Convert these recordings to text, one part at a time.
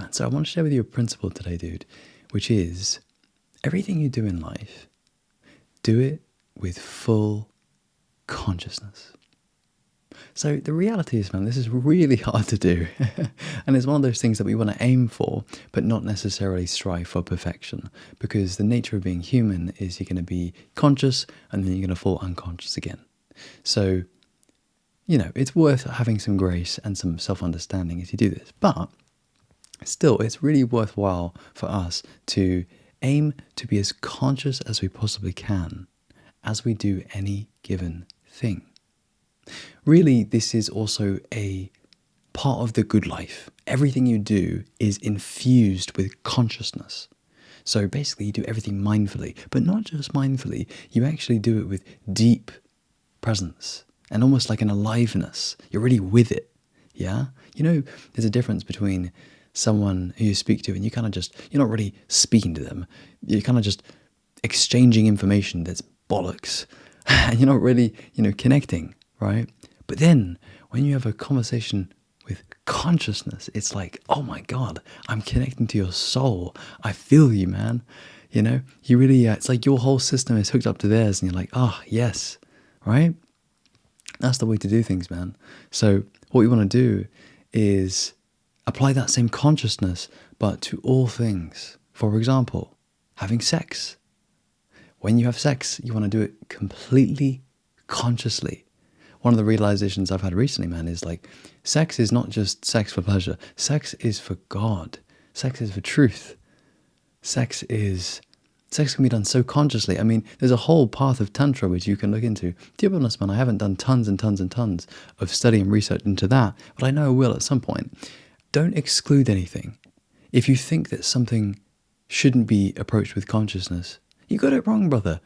man. So I want to share with you a principle today, dude, which is everything you do in life, do it with full consciousness. So the reality is, man, this is really hard to do. And it's one of those things that we want to aim for, but not necessarily strive for perfection. Because the nature of being human is you're going to be conscious and then you're going to fall unconscious again. So, it's worth having some grace and some self-understanding as you do this. But still, it's really worthwhile for us to aim to be as conscious as we possibly can as we do any given thing. Really, this is also a part of the good life. Everything you do is infused with consciousness. So basically, you do everything mindfully, but not just mindfully. You actually do it with deep presence and almost like an aliveness. You're really with it. Yeah? There's a difference between someone who you speak to and you're not really speaking to them. You're kind of just exchanging information that's bollocks. And you're not really, connecting, right? But then when you have a conversation with consciousness, it's like, oh my God, I'm connecting to your soul. I feel you, man. You really, it's like your whole system is hooked up to theirs and you're like, yes, right? That's the way to do things, man. So what you want to do is apply that same consciousness, but to all things. For example, having sex. When you have sex, you want to do it completely consciously. One of the realizations I've had recently, man, is like, sex is not just sex for pleasure. Sex is for God. Sex is for truth. Sex can be done so consciously. I mean, there's a whole path of Tantra which you can look into. To be honest, man, I haven't done tons and tons and tons of study and research into that, but I know I will at some point. Don't exclude anything. If you think that something shouldn't be approached with consciousness, you got it wrong, brother.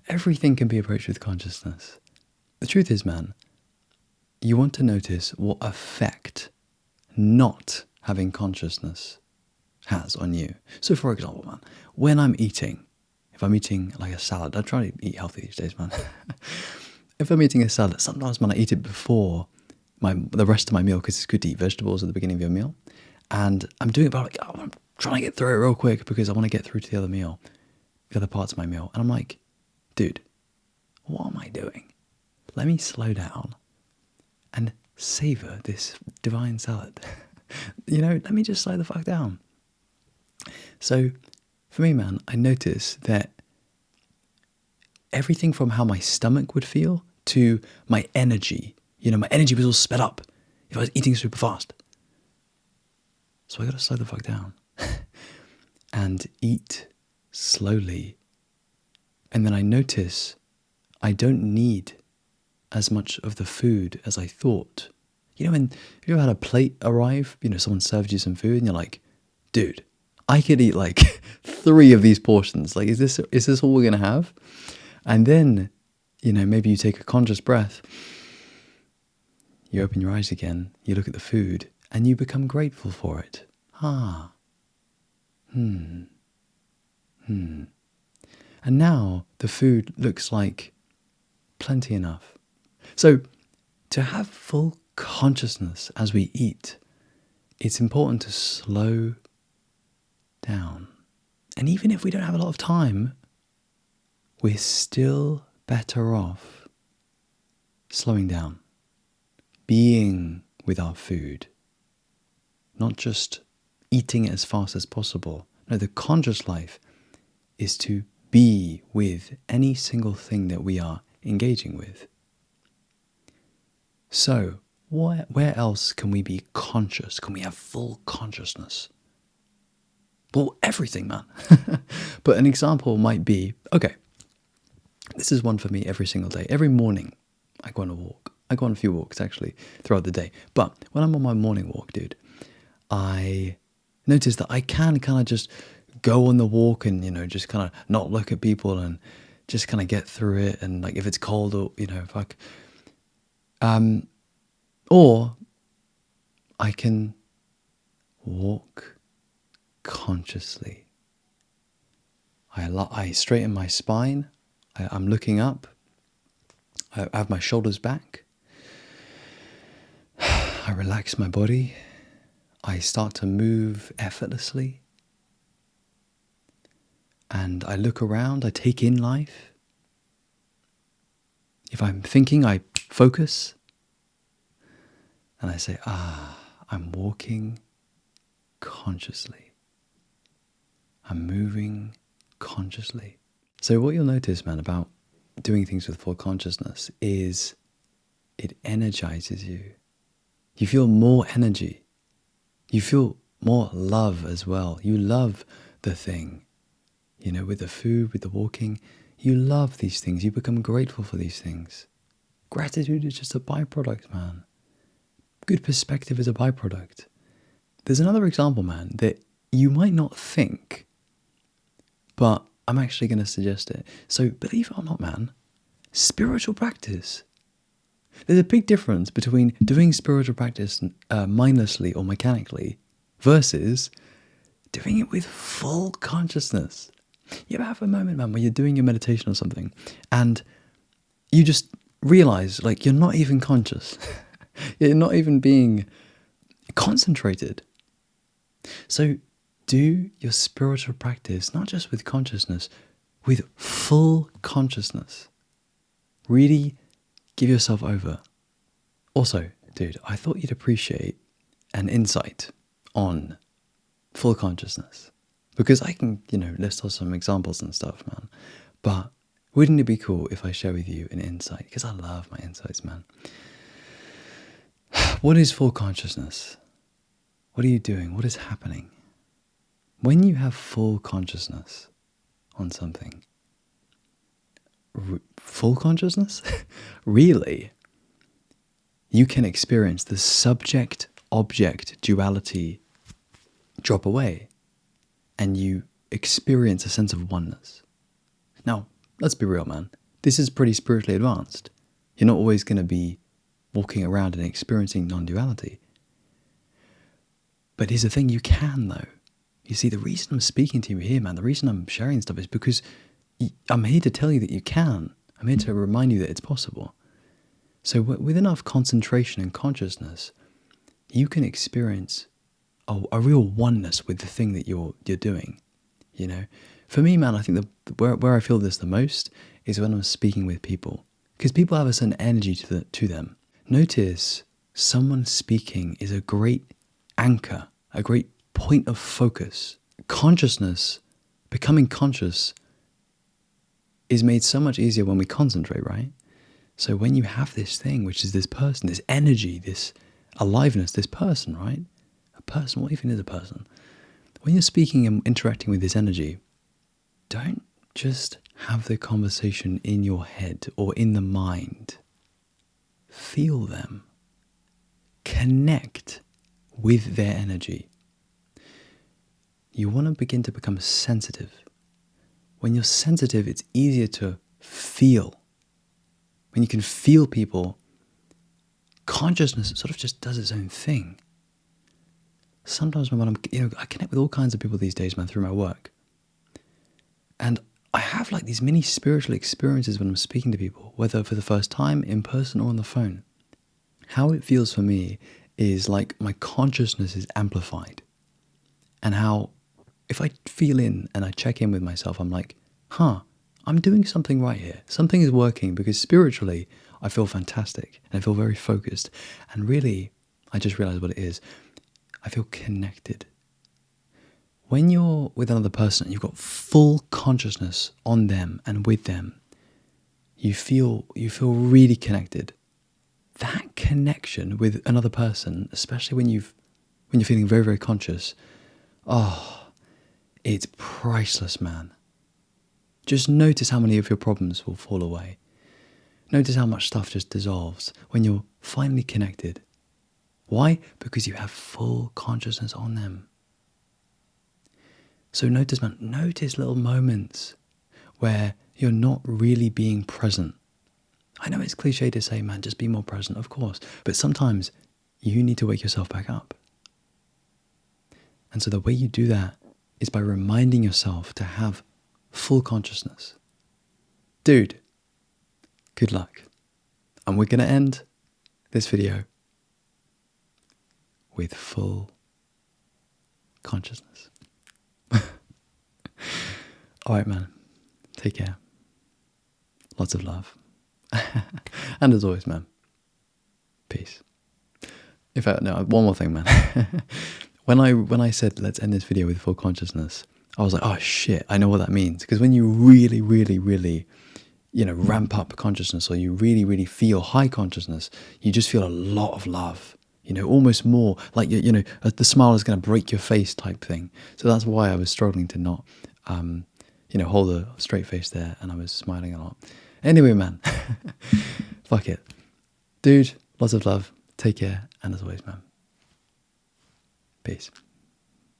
Everything can be approached with consciousness. The truth is, man, you want to notice what effect not having consciousness has on you. So, for example, man, when I'm eating, if I'm eating like a salad, I try to eat healthy these days, man. If I'm eating a salad, sometimes, man, I eat it before the rest of my meal because it's good to eat vegetables at the beginning of your meal. And I'm doing it by I'm trying to get through it real quick because I want to get through to the other parts of my meal. And I'm like, dude, what am I doing? Let me slow down and savor this divine salad. Let me just slow the fuck down. So for me, man, I notice that everything from how my stomach would feel to my energy, my energy was all sped up if I was eating super fast. So I got to slow the fuck down and eat slowly. And then I notice I don't need as much of the food as I thought. When have you ever had a plate arrive, someone served you some food and you're like, dude, I could eat like 3 of these portions. Like, is this all we're going to have? And then, maybe you take a conscious breath, you open your eyes again, you look at the food and you become grateful for it. And now the food looks like plenty enough. So to have full consciousness as we eat, it's important to slow down. And even if we don't have a lot of time, we're still better off slowing down, being with our food, not just eating it as fast as possible. No, the conscious life is to be with any single thing that we are engaging with. So, where else can we be conscious? Can we have full consciousness? Well, everything, man. But an example might be, okay, this is one for me every single day. Every morning, I go on a walk. I go on a few walks, actually, throughout the day. But when I'm on my morning walk, dude, I notice that I can kind of just go on the walk and, just kind of not look at people and just kind of get through it. And like, if it's cold or, fuck. Or I can walk consciously. I straighten my spine. I'm looking up. I have my shoulders back. I relax my body. I start to move effortlessly. And I look around, I take in life. If I'm thinking, I focus. And I say, I'm walking consciously. I'm moving consciously. So what you'll notice, man, about doing things with full consciousness is it energizes you. You feel more energy. You feel more love as well. You love the thing. You know, with the food, with the walking, you love these things. You become grateful for these things. Gratitude is just a byproduct, man. Good perspective is a byproduct. There's another example, man, that you might not think, but I'm actually going to suggest it. So believe it or not, man, spiritual practice. There's a big difference between doing spiritual practice mindlessly or mechanically versus doing it with full consciousness. You ever have a moment, man, where you're doing your meditation or something and you just realize, like, you're not even conscious. You're not even being concentrated. So do your spiritual practice, not just with consciousness, with full consciousness. Really give yourself over. Also, dude, I thought you'd appreciate an insight on full consciousness. Because I can, list off some examples and stuff, man. But wouldn't it be cool if I share with you an insight? Because I love my insights, man. What is full consciousness? What are you doing? What is happening? When you have full consciousness on something, full consciousness? Really? You can experience the subject-object duality drop away, and you experience a sense of oneness. Now, let's be real, man. This is pretty spiritually advanced. You're not always going to be walking around and experiencing non-duality. But here's the thing, you can, though. You see, the reason I'm speaking to you here, man, the reason I'm sharing stuff is because I'm here to tell you that you can. I'm here to remind you that it's possible. So with enough concentration and consciousness, you can experience a real oneness with the thing that you're doing. For me, man, I think where I feel this the most is when I'm speaking with people, because people have a certain energy to them. Notice someone speaking is a great anchor, a great point of focus. Consciousness, becoming conscious, is made so much easier when we concentrate, right? So when you have this thing, which is this person, this energy, this aliveness, this person, right? A person, what even is a person? When you're speaking and interacting with this energy, don't just have the conversation in your head or in the mind. Feel them. Connect with their energy. You want to begin to become sensitive. When you're sensitive, it's easier to feel. When you can feel people, consciousness sort of just does its own thing. Sometimes when I connect with all kinds of people these days, man, through my work. And I have like these mini spiritual experiences when I'm speaking to people, whether for the first time, in person, or on the phone. How it feels for me is like my consciousness is amplified. And how if I feel in and I check in with myself, I'm like, I'm doing something right here. Something is working, because spiritually I feel fantastic and I feel very focused. And really, I just realized what it is. I feel connected. When you're with another person and you've got full consciousness on them and with them, you feel really connected. That connection with another person, especially when you're feeling very, very conscious, it's priceless, man. Just notice how many of your problems will fall away. Notice how much stuff just dissolves when you're finally connected. Why? Because you have full consciousness on them. So notice, man, notice little moments where you're not really being present. I know it's cliche to say, man, just be more present, of course. But sometimes you need to wake yourself back up. And so the way you do that is by reminding yourself to have full consciousness. Dude, good luck. And we're going to end this video with full consciousness. All right, man. Take care. Lots of love. And as always, man, peace. In fact, no, one more thing, man. When I said let's end this video with full consciousness, I was like, oh shit, I know what that means. Because when you really, really, really, ramp up consciousness, or you really, really feel high consciousness, you just feel a lot of love. Almost more like the smile is going to break your face type thing. So that's why I was struggling to not, hold a straight face there, and I was smiling a lot. Anyway, man, fuck it, dude. Lots of love. Take care, and as always, man, peace.